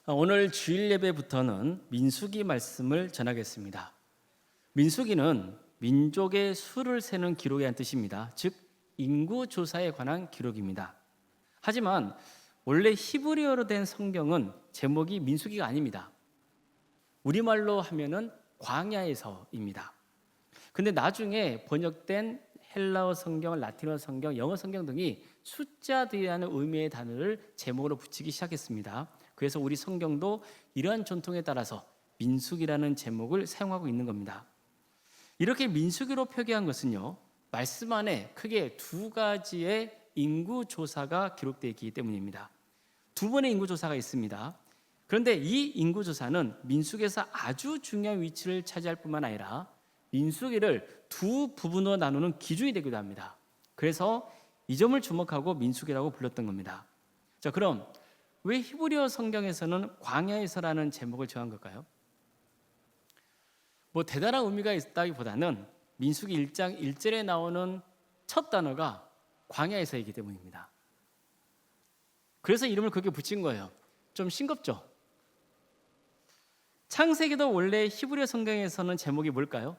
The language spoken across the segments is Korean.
오늘 주일 예배부터는 민수기 말씀을 전하겠습니다. 민수기는 민족의 수를 세는 기록이라는 뜻입니다. 즉 인구 조사에 관한 기록입니다. 하지만 원래 히브리어로 된 성경은 제목이 민수기가 아닙니다. 우리말로 하면은 광야에서입니다. 근데 나중에 번역된 헬라어 성경, 라틴어 성경, 영어 성경 등이 숫자들이라는 의미의 단어를 제목으로 붙이기 시작했습니다. 그래서 우리 성경도 이러한 전통에 따라서 민수기라는 제목을 사용하고 있는 겁니다. 이렇게 민수기로 표기한 것은요, 말씀 안에 크게 두 가지의 인구 조사가 기록되어 있기 때문입니다. 두 번의 인구 조사가 있습니다. 그런데 이 인구 조사는 민수기에서 아주 중요한 위치를 차지할 뿐만 아니라 민수기를 두 부분으로 나누는 기준이 되기도 합니다. 그래서 이 점을 주목하고 민수기라고 불렀던 겁니다. 자, 그럼 왜 히브리어 성경에서는 광야에서라는 제목을 정한 걸까요? 대단한 의미가 있다기보다는 민수기 1장 1절에 나오는 첫 단어가 광야에서이기 때문입니다. 그래서 이름을 그렇게 붙인 거예요. 좀 싱겁죠? 창세기도 원래 히브리어 성경에서는 제목이 뭘까요?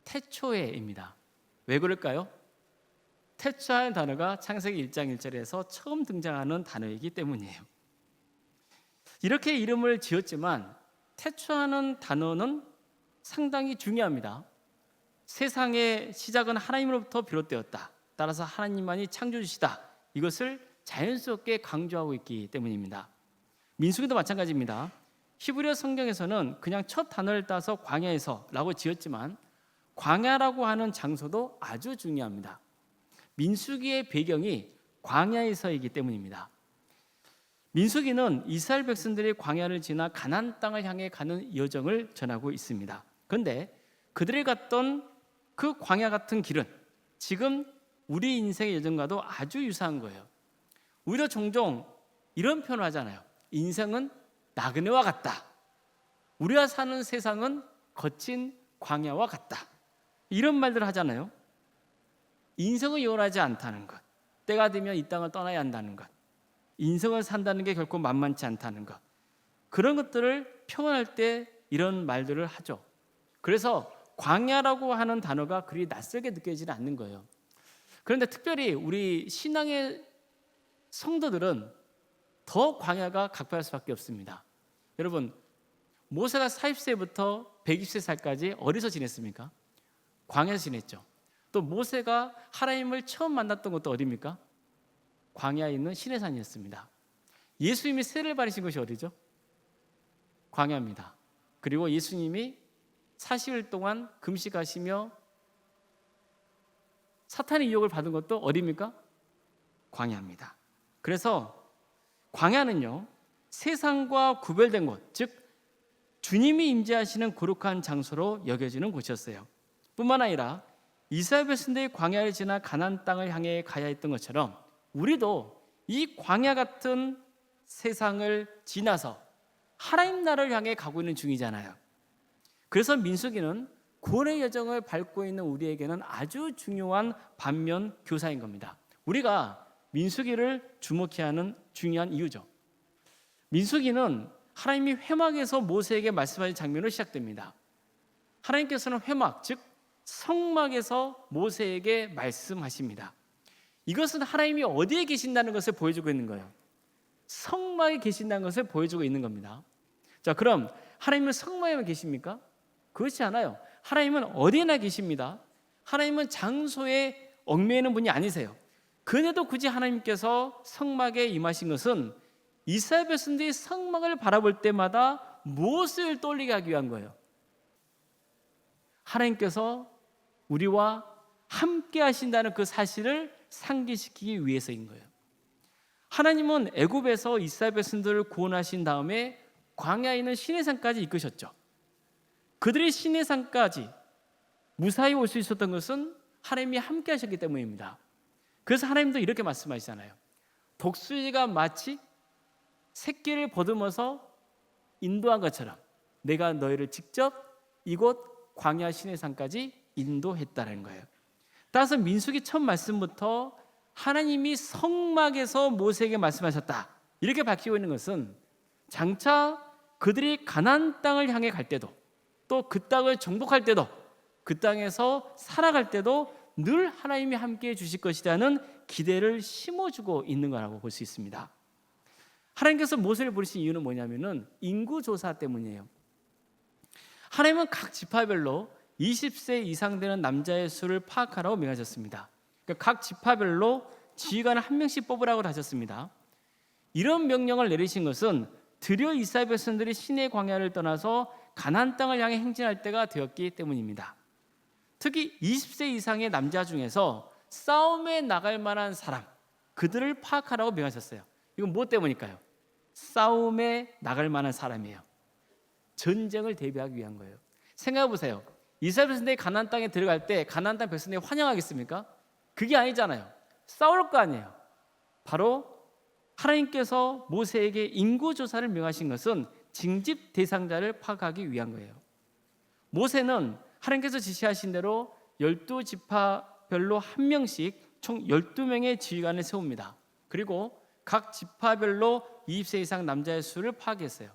태초에입니다. 왜 그럴까요? 태초라는 단어가 창세기 1장 1절에서 처음 등장하는 단어이기 때문이에요. 이렇게 이름을 지었지만 태초라는 단어는 상당히 중요합니다. 세상의 시작은 하나님으로부터 비롯되었다. 따라서 하나님만이 창조주시다. 이것을 자연스럽게 강조하고 있기 때문입니다. 민수기도 마찬가지입니다. 히브리어 성경에서는 그냥 첫 단어를 따서 광야에서라고 지었지만 광야라고 하는 장소도 아주 중요합니다. 민수기의 배경이 광야에서이기 때문입니다. 민수기는 이스라엘 백성들이 광야를 지나 가나안 땅을 향해 가는 여정을 전하고 있습니다. 그런데 그들이 갔던 그 광야 같은 길은 지금 우리 인생의 여정과도 아주 유사한 거예요. 우리도 종종 이런 표현을 하잖아요. 인생은 나그네와 같다. 우리가 사는 세상은 거친 광야와 같다. 이런 말들을 하잖아요. 인생은 영원하지 않다는 것, 때가 되면 이 땅을 떠나야 한다는 것, 인생을 산다는 게 결코 만만치 않다는 것, 그런 것들을 표현할 때 이런 말들을 하죠. 그래서 광야라고 하는 단어가 그리 낯설게 느껴지지 않는 거예요. 그런데 특별히 우리 신앙의 성도들은 더 광야가 각별할 수밖에 없습니다. 여러분, 모세가 40세부터 120세까지 어디서 지냈습니까? 광야에서 지냈죠. 또 모세가 하나님을 처음 만났던 것도 어디입니까? 광야에 있는 시내산이었습니다. 예수님이 세를 바르신 것이 어디죠? 광야입니다. 그리고 예수님이 40일 동안 금식하시며 사탄의 유혹을 받은 것도 어디입니까? 광야입니다. 그래서 광야는요, 세상과 구별된 곳, 즉 주님이 임재하시는 거룩한 장소로 여겨지는 곳이었어요. 뿐만 아니라 이스라엘 백성들이 광야를 지나 가나안 땅을 향해 가야 했던 것처럼 우리도 이 광야 같은 세상을 지나서 하나님 나라를 향해 가고 있는 중이잖아요. 그래서 민수기는 구원의 여정을 밟고 있는 우리에게는 아주 중요한 반면 교사인 겁니다. 우리가 민수기를 주목해야 하는 중요한 이유죠. 민수기는 하나님이 회막에서 모세에게 말씀하신 장면으로 시작됩니다. 하나님께서는 회막, 즉 성막에서 모세에게 말씀하십니다. 이것은 하나님이 어디에 계신다는 것을 보여주고 있는 거예요. 성막에 계신다는 것을 보여주고 있는 겁니다. 자, 그럼 하나님은 성막에만 계십니까? 그렇지 않아요. 하나님은 어디에나 계십니다. 하나님은 장소에 얽매이는 분이 아니세요. 그런데도 굳이 하나님께서 성막에 임하신 것은 이스라엘 백성들이 성막을 바라볼 때마다 무엇을 떠올리게 하기 위한 거예요? 하나님께서 우리와 함께 하신다는 그 사실을 상기시키기 위해서인 거예요. 하나님은 애굽에서 이스라엘 백성들을 구원하신 다음에 광야에 있는 시내산까지 이끄셨죠. 그들이 시내산까지 무사히 올 수 있었던 것은 하나님이 함께 하셨기 때문입니다. 그래서 하나님도 이렇게 말씀하시잖아요. 독수리가 마치 새끼를 보듬어서 인도한 것처럼 내가 너희를 직접 이곳 광야 시내산까지 인도했다는 거예요. 따라서 민수기 첫 말씀부터 하나님이 성막에서 모세에게 말씀하셨다 이렇게 밝히고 있는 것은 장차 그들이 가나안 땅을 향해 갈 때도, 또 그 땅을 정복할 때도, 그 땅에서 살아갈 때도 늘 하나님이 함께해 주실 것이라는 기대를 심어주고 있는 거라고 볼 수 있습니다. 하나님께서 모세를 부르신 이유는 뭐냐면은 인구조사 때문이에요. 하나님은 각 지파별로 20세 이상 되는 남자의 수를 파악하라고 명하셨습니다. 그러니까 각 지파별로 지휘관을 한 명씩 뽑으라고 하셨습니다. 이런 명령을 내리신 것은 드디어 이스라엘 백성들이 시내 광야를 떠나서 가나안 땅을 향해 행진할 때가 되었기 때문입니다. 특히 20세 이상의 남자 중에서 싸움에 나갈 만한 사람, 그들을 파악하라고 명하셨어요. 이건 무엇 때문일까요? 싸움에 나갈 만한 사람이에요. 전쟁을 대비하기 위한 거예요. 생각해 보세요. 이스라엘 백성들이 가나안 땅에 들어갈 때 가나안 땅 백성들이 환영하겠습니까? 그게 아니잖아요. 싸울 거 아니에요. 바로 하나님께서 모세에게 인구조사를 명하신 것은 징집 대상자를 파악하기 위한 거예요. 모세는 하나님께서 지시하신 대로 12지파별로 한 명씩 총 12명의 지휘관을 세웁니다. 그리고 각 지파별로 20세 이상 남자의 수를 파악했어요.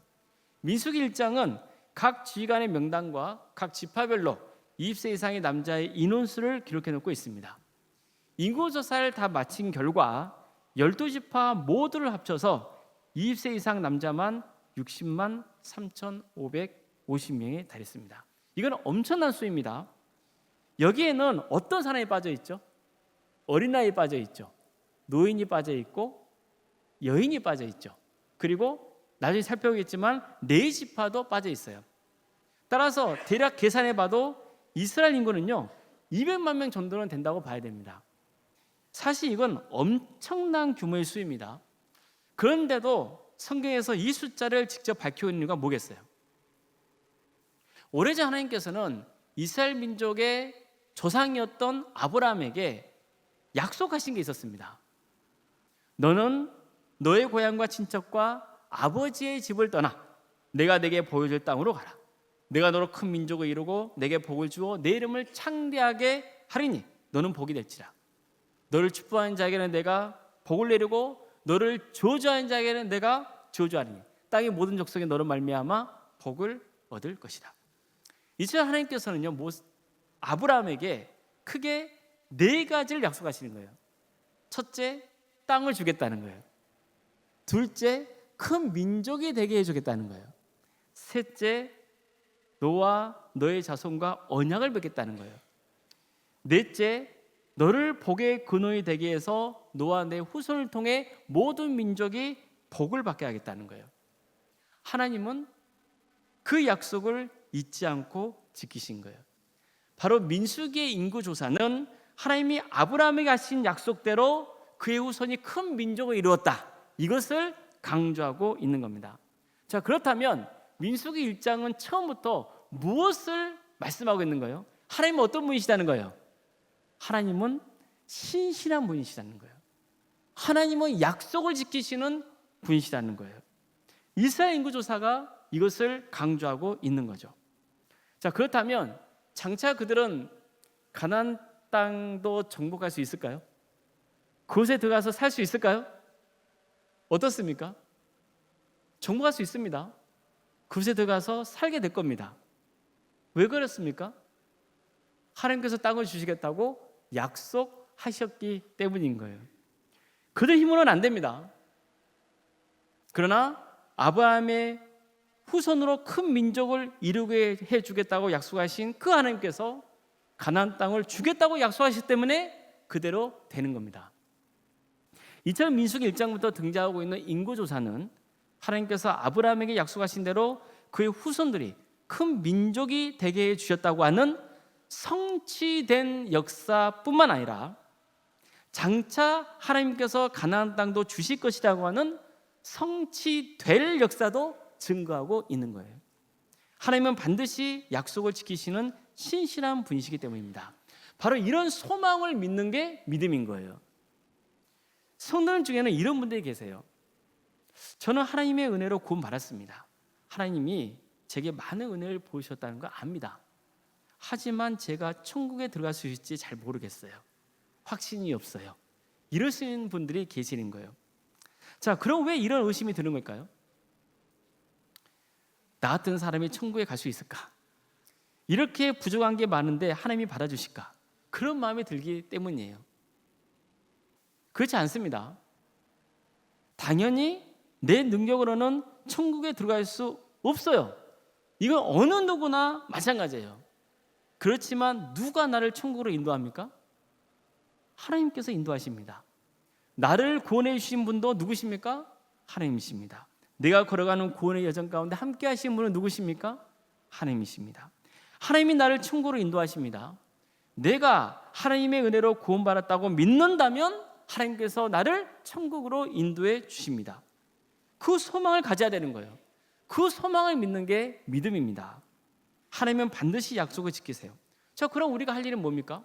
민수기 1장은 각 지휘관의 명단과 각 지파별로 20세 이상의 남자의 인원수를 기록해 놓고 있습니다. 인구조사를 다 마친 결과 12지파 모두를 합쳐서 20세 이상 남자만 60만 3,550명에 달했습니다. 이건 엄청난 수입니다. 여기에는 어떤 사람이 빠져 있죠? 어린아이 빠져 있죠. 노인이 빠져 있고 여인이 빠져 있죠. 그리고 나중에 살펴보겠지만 네 지파도 빠져 있어요. 따라서 대략 계산해 봐도 이스라엘 인구는요 200만 명 정도는 된다고 봐야 됩니다. 사실 이건 엄청난 규모의 수입니다. 그런데도 성경에서 이 숫자를 직접 밝혀온 이유가 뭐겠어요? 오래전 하나님께서는 이스라엘 민족의 조상이었던 아브라함에게 약속하신 게 있었습니다. 너는 너의 고향과 친척과 아버지의 집을 떠나 내가 내게 보여줄 땅으로 가라. 내가 너로 큰 민족을 이루고 내게 복을 주어 내 이름을 창대하게 하리니 너는 복이 될지라. 너를 축복하는 자에게는 내가 복을 내리고 너를 저주하는 자에게는 내가 저주하리니 땅의 모든 족속이 너로 말미암아 복을 얻을 것이다. 이제 하나님께서는요 아브라함에게 크게 네 가지를 약속하시는 거예요. 첫째, 땅을 주겠다는 거예요. 둘째, 큰 민족이 되게 해주겠다는 거예요. 셋째, 너와 너의 자손과 언약을 맺겠다는 거예요. 넷째, 너를 복의 근원이 되게 해서 너와 내 후손을 통해 모든 민족이 복을 받게 하겠다는 거예요. 하나님은 그 약속을 잊지 않고 지키신 거예요. 바로 민수기의 인구조사는 하나님이 아브라함에게 하신 약속대로 그의 후손이 큰 민족을 이루었다. 이것을 강조하고 있는 겁니다. 자, 그렇다면 민수기 1장은 처음부터 무엇을 말씀하고 있는 거예요? 하나님은 어떤 분이시다는 거예요? 하나님은 신실한 분이시다는 거예요. 하나님은 약속을 지키시는 분이시다는 거예요. 이스라엘 인구조사가 이것을 강조하고 있는 거죠. 자, 그렇다면 장차 그들은 가나안 땅도 정복할 수 있을까요? 그곳에 들어가서 살 수 있을까요? 어떻습니까? 정복할 수 있습니다. 그곳에 들어가서 살게 될 겁니다. 왜 그렇습니까? 하나님께서 땅을 주시겠다고 약속하셨기 때문인 거예요. 그들 힘으로는 안 됩니다. 그러나 아브라함의 후손으로 큰 민족을 이루게 해주겠다고 약속하신 그 하나님께서 가나안 땅을 주겠다고 약속하셨기 때문에 그대로 되는 겁니다. 이처럼 민수기 1장부터 등장하고 있는 인구조사는 하나님께서 아브라함에게 약속하신 대로 그의 후손들이 큰 민족이 되게 해주셨다고 하는 성취된 역사뿐만 아니라 장차 하나님께서 가나안 땅도 주실 것이라고 하는 성취될 역사도 증거하고 있는 거예요. 하나님은 반드시 약속을 지키시는 신실한 분이시기 때문입니다. 바로 이런 소망을 믿는 게 믿음인 거예요. 성도들 중에는 이런 분들이 계세요. 저는 하나님의 은혜로 구원 받았습니다. 하나님이 제게 많은 은혜를 보이셨다는 거 압니다. 하지만 제가 천국에 들어갈 수 있을지 잘 모르겠어요. 확신이 없어요. 이러시는 분들이 계시는 거예요. 자, 그럼 왜 이런 의심이 드는 걸까요? 나 같은 사람이 천국에 갈 수 있을까? 이렇게 부족한 게 많은데 하나님이 받아주실까? 그런 마음이 들기 때문이에요. 그렇지 않습니다. 당연히 내 능력으로는 천국에 들어갈 수 없어요. 이건 어느 누구나 마찬가지예요. 그렇지만 누가 나를 천국으로 인도합니까? 하나님께서 인도하십니다. 나를 구원해 주신 분도 누구십니까? 하나님이십니다. 내가 걸어가는 구원의 여정 가운데 함께 하신 분은 누구십니까? 하나님이십니다. 하나님이 나를 천국으로 인도하십니다. 내가 하나님의 은혜로 구원받았다고 믿는다면 하나님께서 나를 천국으로 인도해 주십니다. 그 소망을 가져야 되는 거예요. 그 소망을 믿는 게 믿음입니다. 하나님은 반드시 약속을 지키세요. 자, 그럼 우리가 할 일은 뭡니까?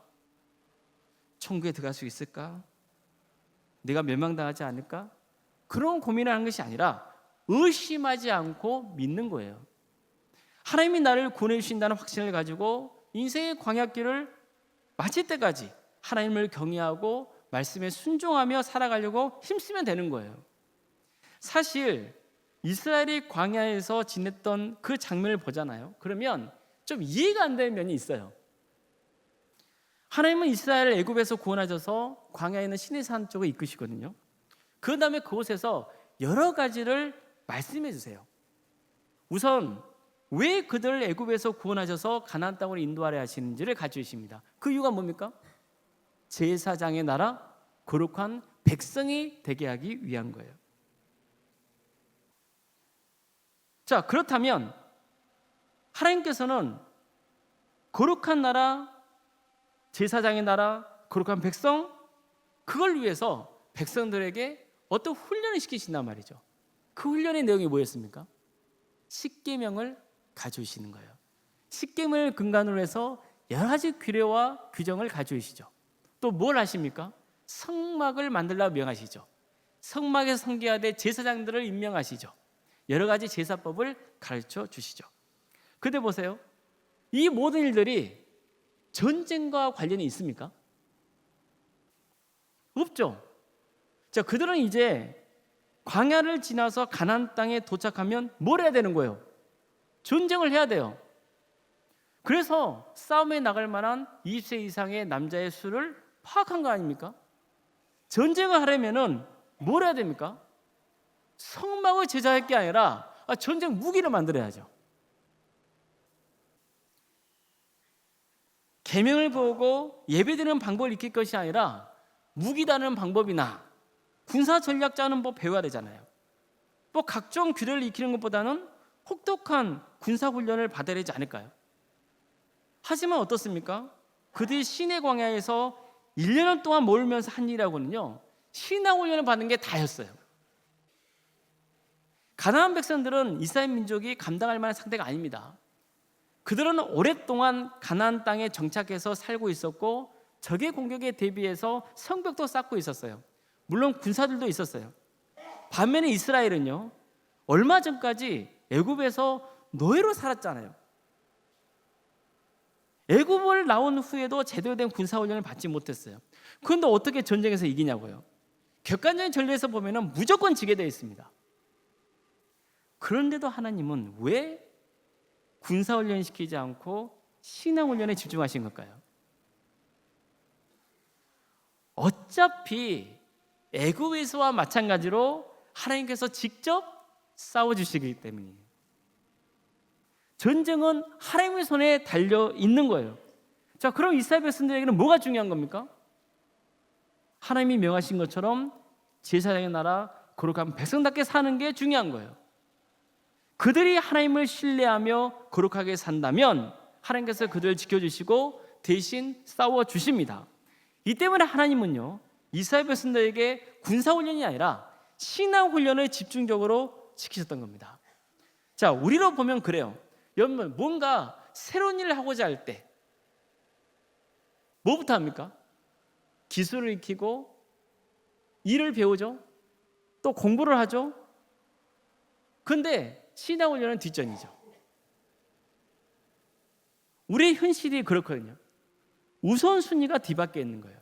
천국에 들어갈 수 있을까? 내가 멸망당하지 않을까? 그런 고민을 하는 것이 아니라 의심하지 않고 믿는 거예요. 하나님이 나를 구원해 주신다는 확신을 가지고 인생의 광야길을 마칠 때까지 하나님을 경외하고 말씀에 순종하며 살아가려고 힘쓰면 되는 거예요. 사실 이스라엘이 광야에서 지냈던 그 장면을 보잖아요. 그러면 좀 이해가 안 되는 면이 있어요. 하나님은 이스라엘을 애굽에서 구원하셔서 광야에 있는 시내산 쪽에 이끄시거든요. 그 다음에 그곳에서 여러 가지를 말씀해 주세요. 우선 왜 그들을 애굽에서 구원하셔서 가나안 땅으로 인도하려 하시는지를 가르쳐 주십니다. 그 이유가 뭡니까? 제사장의 나라, 거룩한 백성이 되게 하기 위한 거예요. 자, 그렇다면 하나님께서는 거룩한 나라, 제사장의 나라, 거룩한 백성, 그걸 위해서 백성들에게 어떤 훈련을 시키신단 말이죠. 그 훈련의 내용이 뭐였습니까? 십계명을 가져오시는 거예요. 십계명을 근간으로 해서 여러 가지 규례와 규정을 가져오시죠. 또 뭘 하십니까? 성막을 만들라고 명하시죠. 성막에서 섬겨야 제사장들을 임명하시죠. 여러 가지 제사법을 가르쳐 주시죠. 근데 보세요. 이 모든 일들이 전쟁과 관련이 있습니까? 없죠. 자, 그들은 이제 광야를 지나서 가나안 땅에 도착하면 뭘 해야 되는 거예요? 전쟁을 해야 돼요. 그래서 싸움에 나갈 만한 20세 이상의 남자의 수를 파악한 거 아닙니까? 전쟁을 하려면은 뭘 해야 됩니까? 성막을 제작할 게 아니라 전쟁 무기를 만들어야죠. 계명을 보고 예배드리는 방법을 익힐 것이 아니라 무기 다루는 방법이나 군사 전략 짜는 법 배워야 되잖아요. 뭐 각종 규례를 익히는 것보다는 혹독한 군사 훈련을 받아야 되지 않을까요? 하지만 어떻습니까? 그들이 시내 광야에서 1년 동안 몰면서 한 일이라고는요, 신앙 훈련을 받는 게 다였어요. 가나안 백성들은 이스라엘 민족이 감당할 만한 상대가 아닙니다. 그들은 오랫동안 가나안 땅에 정착해서 살고 있었고 적의 공격에 대비해서 성벽도 쌓고 있었어요. 물론 군사들도 있었어요. 반면에 이스라엘은요, 얼마 전까지 애굽에서 노예로 살았잖아요. 애굽을 나온 후에도 제대로 된 군사훈련을 받지 못했어요. 그런데 어떻게 전쟁에서 이기냐고요? 객관적인 전례에서 보면 무조건 지게 되어 있습니다. 그런데도 하나님은 왜 군사훈련 시키지 않고 신앙훈련에 집중하신 걸까요? 어차피 애굽에서와 마찬가지로 하나님께서 직접 싸워주시기 때문이에요. 전쟁은 하나님의 손에 달려 있는 거예요. 자, 그럼 이스라엘 백성들에게는 뭐가 중요한 겁니까? 하나님이 명하신 것처럼 제사장의 나라, 거룩한 백성답게 사는 게 중요한 거예요. 그들이 하나님을 신뢰하며 거룩하게 산다면 하나님께서 그들을 지켜주시고 대신 싸워주십니다. 이 때문에 하나님은요, 이스라엘 백성들에게 군사훈련이 아니라 신앙훈련을 집중적으로 시키셨던 겁니다. 자, 우리로 보면 그래요. 여러분, 뭔가 새로운 일을 하고자 할 때 뭐부터 합니까? 기술을 익히고 일을 배우죠. 또 공부를 하죠. 그런데 신앙훈련은 뒷전이죠. 우리의 현실이 그렇거든요. 우선순위가 뒤바뀌어 있는 거예요.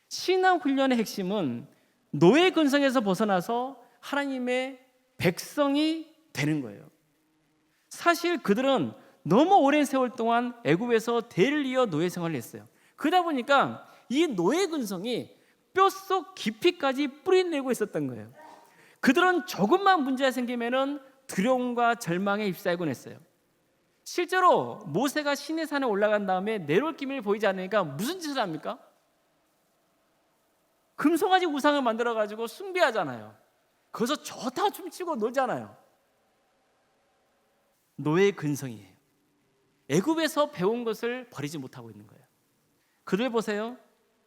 신앙훈련의 핵심은 노예 근성에서 벗어나서 하나님의 백성이 되는 거예요. 사실 그들은 너무 오랜 세월 동안 애굽에서 대를 이어 노예 생활을 했어요. 그러다 보니까 이 노예 근성이 뼛속 깊이까지 뿌리내고 있었던 거예요. 그들은 조금만 문제가 생기면은 두려움과 절망에 휩싸이곤 했어요. 실제로 모세가 시내산에 올라간 다음에 내려올 기미를 보이지 않으니까 무슨 짓을 합니까? 금송아지 우상을 만들어 가지고 숭배하잖아요. 거기서 좋다고 춤추고 놀잖아요. 노예 근성이에요. 애굽에서 배운 것을 버리지 못하고 있는 거예요. 그들 보세요.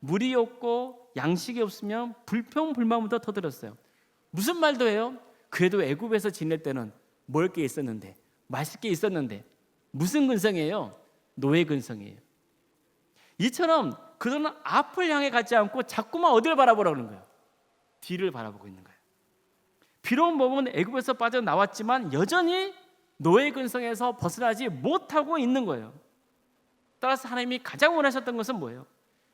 물이 없고 양식이 없으면 불평불만부터 터뜨렸어요. 무슨 말도 해요? 그래도 애굽에서 지낼 때는 먹을 게 있었는데, 마실 게 있었는데. 무슨 근성이에요? 노예 근성이에요. 이처럼 그들은 앞을 향해 가지 않고 자꾸만 어디를 바라보라는 거예요? 뒤를 바라보고 있는 거예요. 비록 몸은 애굽에서 빠져나왔지만 여전히 노예 근성에서 벗어나지 못하고 있는 거예요. 따라서 하나님이 가장 원하셨던 것은 뭐예요?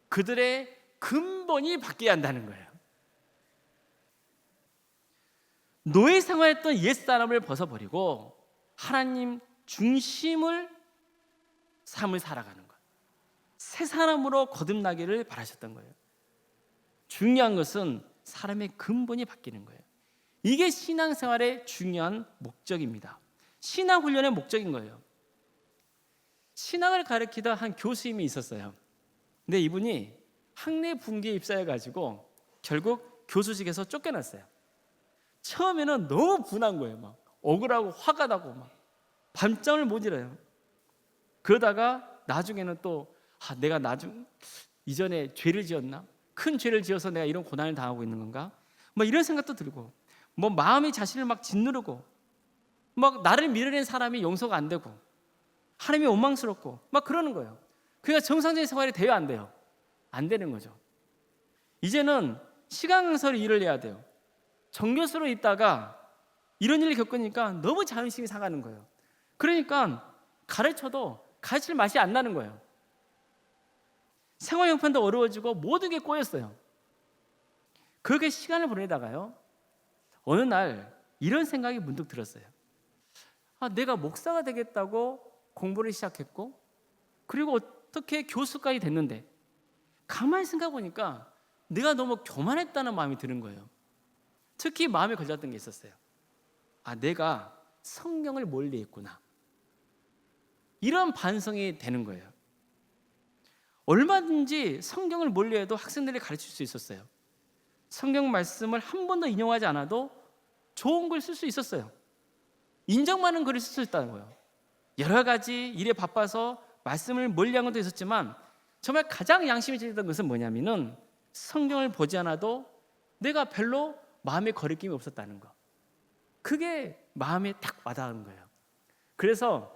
그들의 근본이 바뀌어야 한다는 거예요. 노예 생활했던 옛사람을 벗어버리고 하나님 중심을 삶을 살아가는 거예요. 새 사람으로 거듭나기를 바라셨던 거예요. 중요한 것은 사람의 근본이 바뀌는 거예요. 이게 신앙생활의 중요한 목적입니다. 신앙훈련의 목적인 거예요. 신앙을 가르치던 한 교수님이 있었어요. 근데 이분이 학내 분기에 입사해가지고 결국 교수직에서 쫓겨났어요. 처음에는 너무 분한 거예요. 막 억울하고 화가 나고 막 밤잠을 못 이뤄요. 그러다가 나중에는 또 내가 이전에 죄를 지었나? 큰 죄를 지어서 내가 이런 고난을 당하고 있는 건가? 뭐 이런 생각도 들고, 뭐 마음이 자신을 막 짓누르고, 막 나를 밀어낸 사람이 용서가 안 되고, 하나님이 원망스럽고, 막 그러는 거예요. 그러니까 정상적인 생활이 돼요, 안 돼요? 안 되는 거죠. 이제는 시간 강사로 일을 해야 돼요. 정교수로 있다가 이런 일을 겪으니까 너무 자존심이 상하는 거예요. 그러니까 가르쳐도 가르칠 맛이 안 나는 거예요. 생활 형편도 어려워지고 모든 게 꼬였어요. 그렇게 시간을 보내다가요, 어느 날 이런 생각이 문득 들었어요. 내가 목사가 되겠다고 공부를 시작했고, 그리고 어떻게 교수까지 됐는데 가만히 생각해 보니까 내가 너무 교만했다는 마음이 드는 거예요. 특히 마음에 걸렸던 게 있었어요. 내가 성경을 멀리했구나. 이런 반성이 되는 거예요. 얼마든지 성경을 멀리해도 학생들이 가르칠 수 있었어요. 성경 말씀을 한 번도 인용하지 않아도 좋은 글 쓸 수 있었어요. 인정 많은 글을 쓸 수 있다는 거예요. 여러 가지 일에 바빠서 말씀을 멀리한 것도 있었지만 정말 가장 양심이 찔렸던 것은 뭐냐면은 성경을 보지 않아도 내가 별로 마음에 거리낌이 없었다는 거. 그게 마음에 딱 와닿은 거예요. 그래서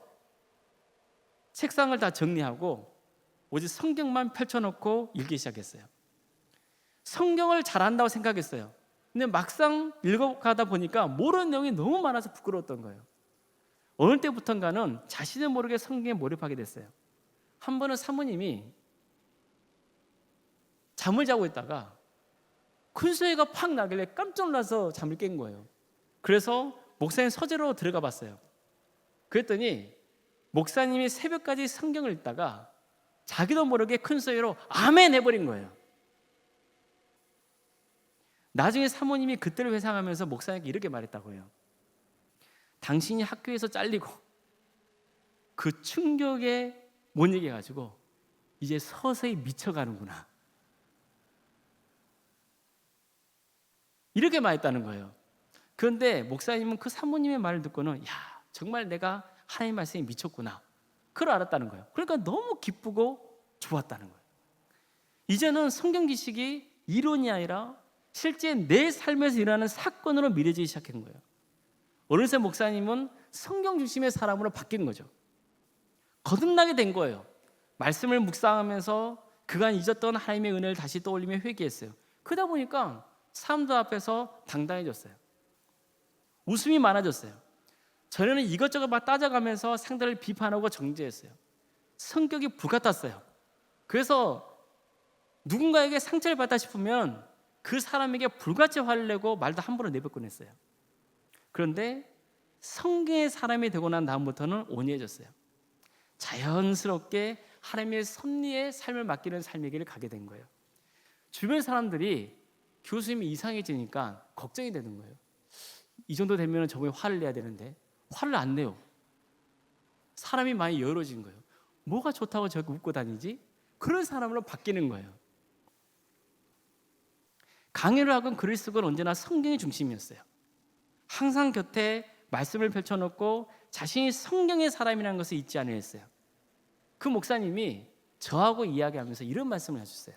책상을 다 정리하고 오직 성경만 펼쳐놓고 읽기 시작했어요. 성경을 잘 안다고 생각했어요. 근데 막상 읽어가다 보니까 모르는 내용이 너무 많아서 부끄러웠던 거예요. 어느 때부턴가는 자신을 모르게 성경에 몰입하게 됐어요. 한 번은 사모님이 잠을 자고 있다가 큰 소리가 팍 나길래 깜짝 놀라서 잠을 깬 거예요. 그래서 목사님 서재로 들어가 봤어요. 그랬더니 목사님이 새벽까지 성경을 읽다가 자기도 모르게 큰 소리로 아멘 해버린 거예요. 나중에 사모님이 그때를 회상하면서 목사님께 이렇게 말했다고 해요. 당신이 학교에서 잘리고 그 충격에 못 이겨가지고 이제 서서히 미쳐가는구나. 이렇게 말했다는 거예요. 그런데 목사님은 그 사모님의 말을 듣고는 정말 내가 하나님 말씀에 미쳤구나. 그걸 알았다는 거예요. 그러니까 너무 기쁘고 좋았다는 거예요. 이제는 성경 지식이 이론이 아니라 실제 내 삶에서 일어나는 사건으로 미래지기 시작한 거예요. 어느새 목사님은 성경 중심의 사람으로 바뀐 거죠. 거듭나게 된 거예요. 말씀을 묵상하면서 그간 잊었던 하나님의 은혜를 다시 떠올리며 회개했어요. 그러다 보니까 사람들 앞에서 당당해졌어요. 웃음이 많아졌어요. 전에는 이것저것 막 따져가면서 상대를 비판하고 정죄했어요. 성격이 불같았어요. 그래서 누군가에게 상처를 받다 싶으면 그 사람에게 불같이 화를 내고 말도 함부로 내뱉곤 했어요. 그런데 성경의 사람이 되고 난 다음부터는 온유해졌어요. 자연스럽게 하나님의 섭리의 삶을 맡기는 삶의 길을 가게 된 거예요. 주변 사람들이 교수님이 이상해지니까 걱정이 되는 거예요. 이 정도 되면 저번에 화를 내야 되는데 화를 안 내요. 사람이 많이 열어진 거예요. 뭐가 좋다고 저렇게 웃고 다니지? 그런 사람으로 바뀌는 거예요. 강의를 하건 글을 쓰건 언제나 성경이 중심이었어요. 항상 곁에 말씀을 펼쳐놓고 자신이 성경의 사람이라는 것을 잊지 않으려 했어요. 그 목사님이 저하고 이야기하면서 이런 말씀을 하셨어요.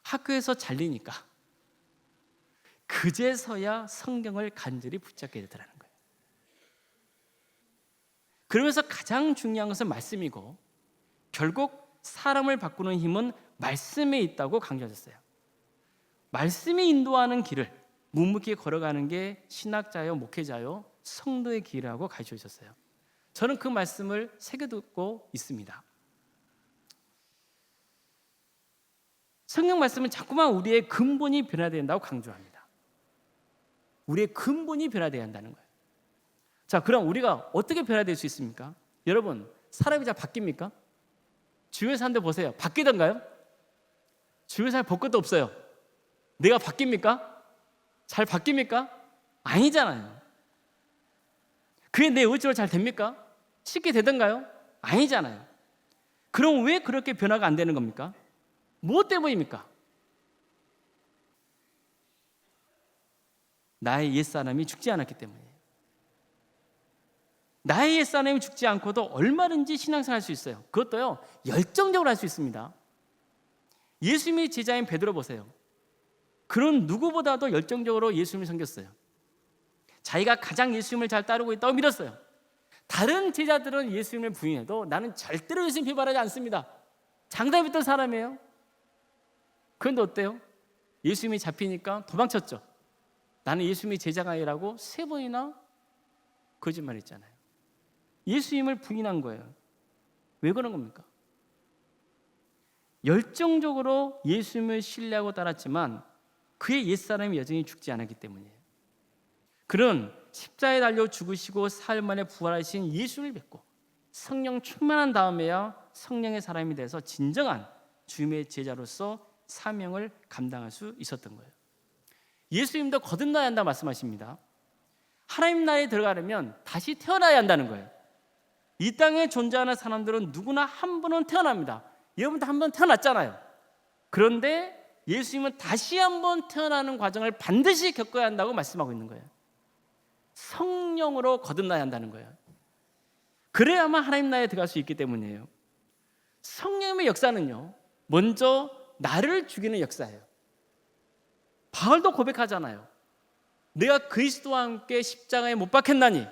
학교에서 잘리니까 그제서야 성경을 간절히 붙잡게 되더라는 거예요. 그러면서 가장 중요한 것은 말씀이고 결국 사람을 바꾸는 힘은 말씀에 있다고 강조하셨어요. 말씀이 인도하는 길을 묵묵히 걸어가는 게 신학자요, 목회자요, 성도의 길이라고 가르쳐 주셨어요. 저는 그 말씀을 새겨두고 있습니다. 성경 말씀은 자꾸만 우리의 근본이 변화되어야 된다고 강조합니다. 우리의 근본이 변화되어야 한다는 거예요. 자, 그럼 우리가 어떻게 변화될 수 있습니까? 여러분, 사람이 잘 바뀝니까? 주변 사람들 보세요. 바뀌던가요? 주변 사람 볼 것도 없어요. 내가 바뀝니까? 잘 바뀝니까? 아니잖아요. 그게 내 의지로 잘 됩니까? 쉽게 되던가요? 아니잖아요. 그럼 왜 그렇게 변화가 안 되는 겁니까? 무엇 때문입니까? 나의 옛사람이 죽지 않았기 때문이에요. 나의 옛사람이 죽지 않고도 얼마든지 신앙생활 할 수 있어요. 그것도요, 열정적으로 할 수 있습니다. 예수님의 제자인 베드로 보세요. 그런 누구보다도 열정적으로 예수님을 섬겼어요. 자기가 가장 예수님을 잘 따르고 있다고 믿었어요. 다른 제자들은 예수님을 부인해도 나는 절대로 예수님 비판하지 않습니다. 장담 했던 사람이에요. 그런데 어때요? 예수님이 잡히니까 도망쳤죠. 나는 예수님이 제자가 아니라고 3번이나 거짓말했잖아요. 예수님을 부인한 거예요. 왜 그런 겁니까? 열정적으로 예수님을 신뢰하고 따랐지만 그의 옛사람이 여전히 죽지 않았기 때문이에요. 그는 십자가에 달려 죽으시고 사흘 만에 부활하신 예수를 뵙고 성령 충만한 다음에야 성령의 사람이 돼서 진정한 주님의 제자로서 사명을 감당할 수 있었던 거예요. 예수님도 거듭나야 한다 말씀하십니다. 하나님 나라에 들어가려면 다시 태어나야 한다는 거예요. 이 땅에 존재하는 사람들은 누구나 한 번은 태어납니다. 여러분도 한 번 태어났잖아요. 그런데 예수님은 다시 한번 태어나는 과정을 반드시 겪어야 한다고 말씀하고 있는 거예요. 성령으로 거듭나야 한다는 거예요. 그래야만 하나님 나라에 들어갈 수 있기 때문이에요. 성령의 역사는요, 먼저 나를 죽이는 역사예요. 바울도 고백하잖아요. 내가 그리스도와 함께 십자가에 못 박혔나니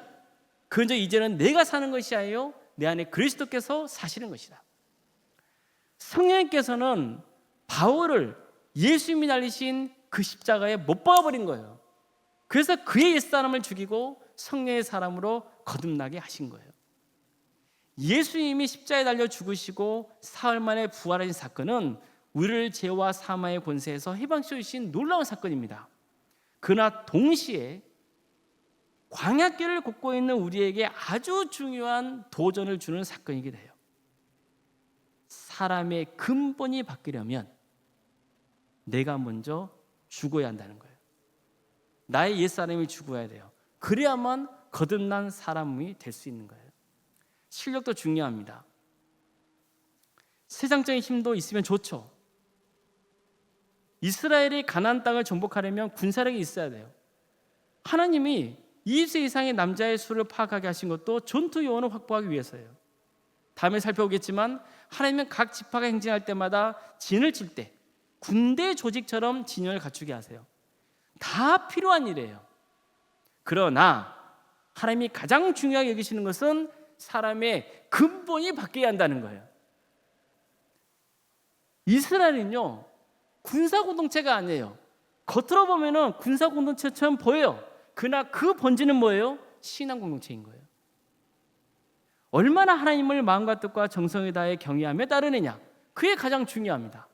그저 이제는 내가 사는 것이 아니요 내 안에 그리스도께서 사시는 것이다. 성령께서는 바울을 예수님이 달리신 그 십자가에 못 박아버린 거예요. 그래서 그의 옛사람을 죽이고 성령의 사람으로 거듭나게 하신 거예요. 예수님이 십자가에 달려 죽으시고 사흘 만에 부활하신 사건은 우리를 죄와 사망의 권세에서 해방시켜 주신 놀라운 사건입니다. 그러나 동시에 광야길을 걷고 있는 우리에게 아주 중요한 도전을 주는 사건이기도 해요. 사람의 근본이 바뀌려면 내가 먼저 죽어야 한다는 거예요. 나의 옛사람이 죽어야 돼요. 그래야만 거듭난 사람이 될 수 있는 거예요. 실력도 중요합니다. 세상적인 힘도 있으면 좋죠. 이스라엘이 가나안 땅을 정복하려면 군사력이 있어야 돼요. 하나님이 20세 이상의 남자의 수를 파악하게 하신 것도 전투 요원을 확보하기 위해서예요. 다음에 살펴보겠지만 하나님은 각 지파가 행진할 때마다 진을 칠 때 군대 조직처럼 진영을 갖추게 하세요. 다 필요한 일이에요. 그러나 하나님이 가장 중요하게 여기시는 것은 사람의 근본이 바뀌어야 한다는 거예요. 이스라엘은요, 군사 공동체가 아니에요. 겉으로 보면은 군사 공동체처럼 보여요. 그러나 그 본질은 뭐예요? 신앙 공동체인 거예요. 얼마나 하나님을 마음과 뜻과 정성을 다해 경외하며 따르느냐, 그게 가장 중요합니다.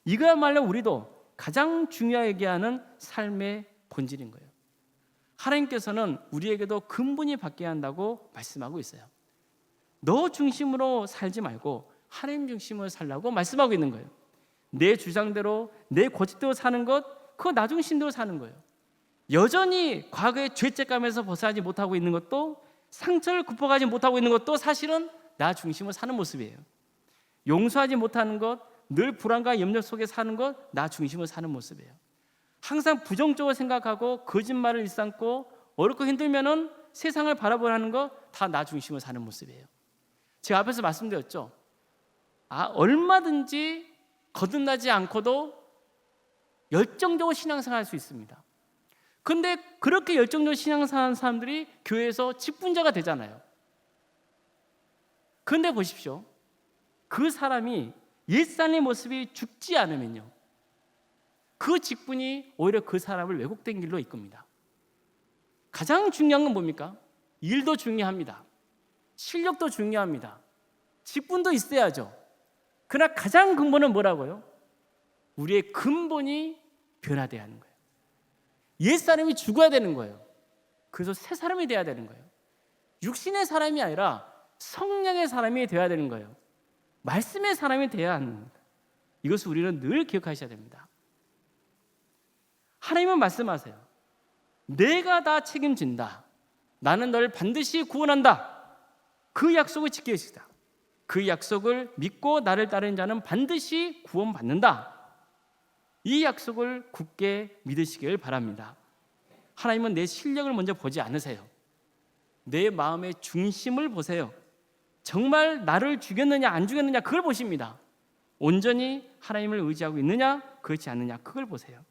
이거야말로 우리도 가장 중요하게 하는 삶의 본질인 거예요. 하나님께서는 우리에게도 근본이 바뀌어야 한다고 말씀하고 있어요. 너 중심으로 살지 말고 하나님 중심으로 살라고 말씀하고 있는 거예요. 내 주장대로, 내 고집대로 사는 것, 그거 나 중심대로 사는 거예요. 여전히 과거의 죄책감에서 벗어나지 못하고 있는 것도, 상처를 극복하지 못하고 있는 것도 사실은 나 중심으로 사는 모습이에요. 용서하지 못하는 것, 늘 불안과 염려 속에 사는 것, 나 중심으로 사는 모습이에요. 항상 부정적으로 생각하고 거짓말을 일삼고 어렵고 힘들면은 세상을 바라보라는 것, 다 나 중심으로 사는 모습이에요. 제가 앞에서 말씀드렸죠. 얼마든지 거듭나지 않고도 열정적으로 신앙생활 할 수 있습니다. 그런데 그렇게 열정적으로 신앙생활하는 사람들이 교회에서 직분자가 되잖아요. 그런데 보십시오. 그 사람이 옛사람의 모습이 죽지 않으면요, 그 직분이 오히려 그 사람을 왜곡된 길로 이끕니다. 가장 중요한 건 뭡니까? 일도 중요합니다. 실력도 중요합니다. 직분도 있어야죠. 그러나 가장 근본은 뭐라고요? 우리의 근본이 변화돼야 하는 거예요. 옛사람이 죽어야 되는 거예요. 그래서 새 사람이 돼야 되는 거예요. 육신의 사람이 아니라 성령의 사람이 돼야 되는 거예요. 말씀의 사람이 돼야 하는 겁니다. 이것을 우리는 늘 기억하셔야 됩니다. 하나님은 말씀하세요. 내가 다 책임진다. 나는 너를 반드시 구원한다. 그 약속을 지키시다. 그 약속을 믿고 나를 따르는 자는 반드시 구원받는다. 이 약속을 굳게 믿으시길 바랍니다. 하나님은 내 실력을 먼저 보지 않으세요. 내 마음의 중심을 보세요. 정말 나를 죽였느냐 안 죽였느냐 그걸 보십니다. 온전히 하나님을 의지하고 있느냐 그렇지 않느냐 그걸 보세요.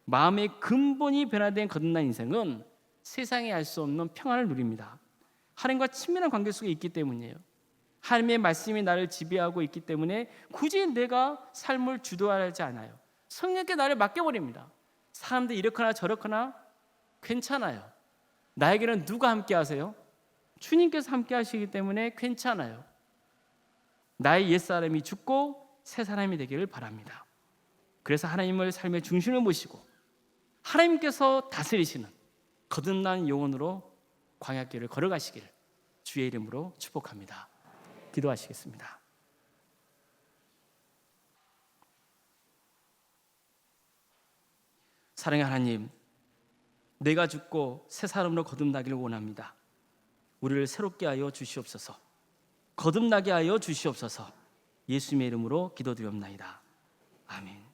마음의 근본이 변화된 거듭난 인생은 세상에 알 수 없는 평안을 누립니다. 하나님과 친밀한 관계 속에 있기 때문이에요. 하나님의 말씀이 나를 지배하고 있기 때문에 굳이 내가 삶을 주도하지 않아요. 성령께 나를 맡겨버립니다. 사람들이 이렇거나 저렇거나 괜찮아요. 나에게는 누가 함께 하세요? 주님께서 함께 하시기 때문에 괜찮아요. 나의 옛사람이 죽고 새 사람이 되기를 바랍니다. 그래서 하나님을 삶의 중심을 모시고 하나님께서 다스리시는 거듭난 영혼으로 광야길을 걸어가시기를 주의 이름으로 축복합니다. 기도하시겠습니다. 사랑의 하나님, 내가 죽고 새 사람으로 거듭나기를 원합니다. 우리를 새롭게 하여 주시옵소서. 거듭나게 하여 주시옵소서. 예수님의 이름으로 기도드리옵나이다. 아멘.